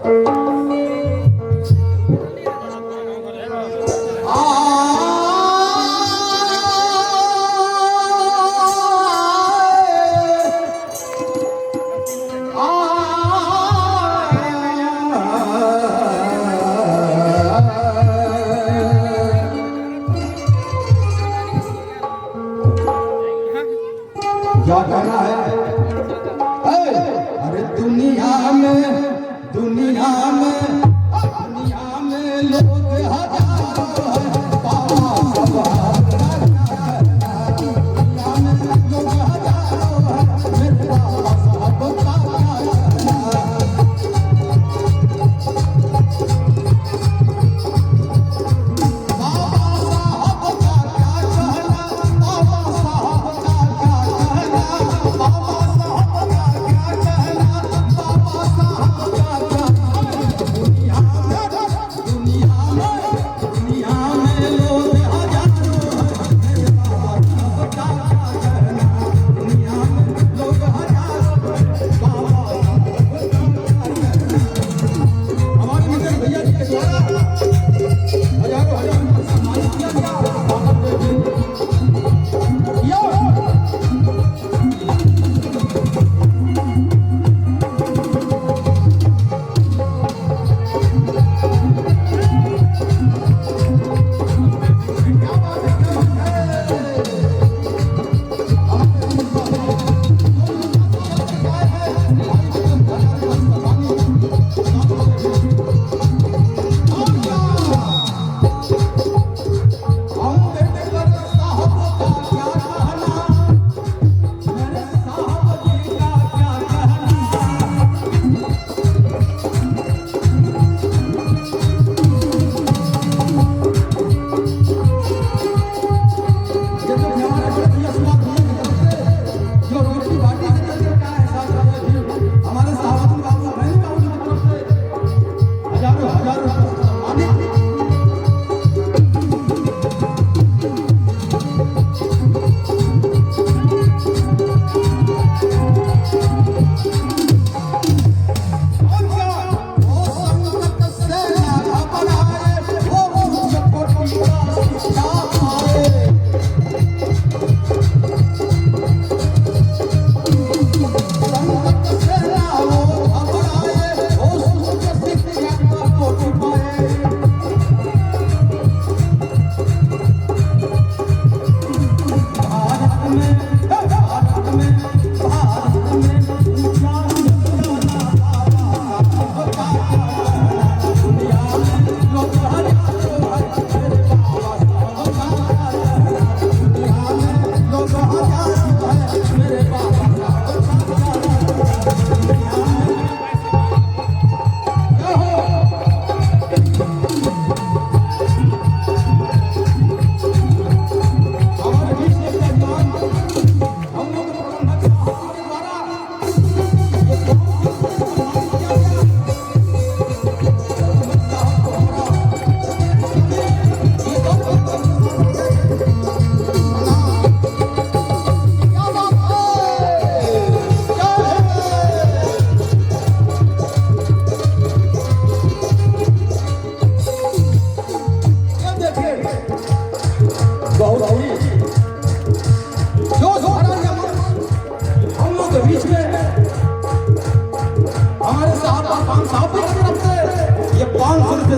क्या कहना है? अरे दुनिया में लोग हजारों हैं, बाबा सब दुनिया में लोग हजारों हैं, मेरे बाबा साहब का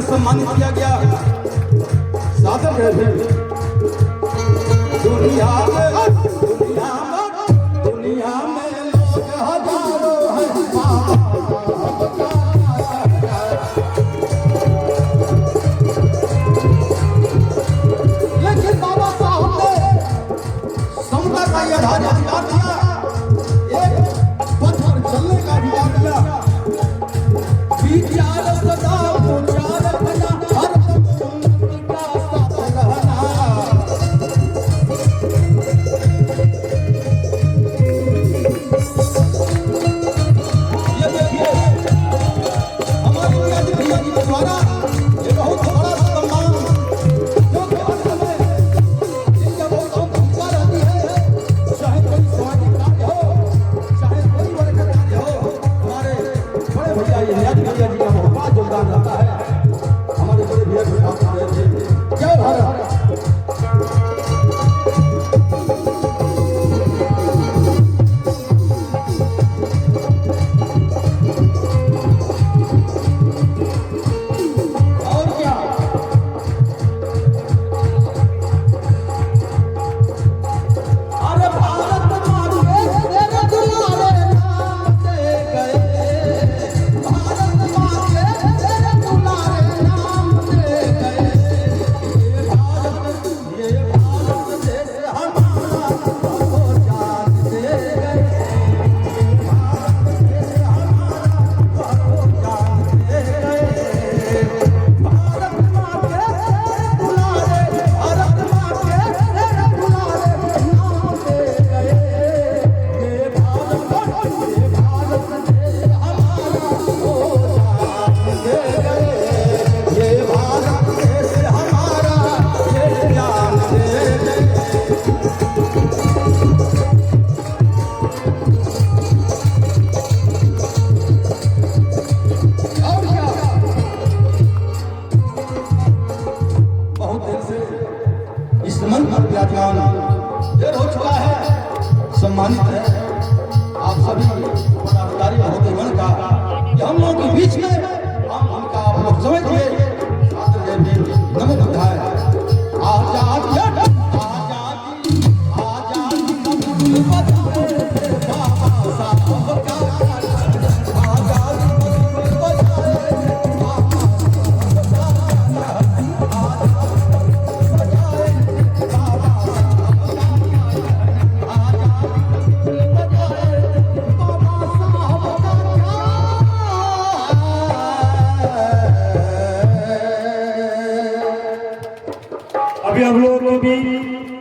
सम्मानित किया गया साधक है दुनिया में लोग हजारों हैं, लेकिन बाबा साहब ने समता का यह अधिकार दिया, एक पथ पर चलने का अधिकार दिया। सदा उचार भला हर का साथ रहना। ये देखिए हमारी पिताजी भैया जी के द्वारा ये बहुत बड़ा सम्मान जो कि अंत में इनका बहुत भूमिका रहती है, चाहे कोई सामाजिक कार्य हो, चाहे कोई वर्ग कार्य हो, हमारे बड़े भैया ये भैया जी का बहुत अभी हम लोग को भी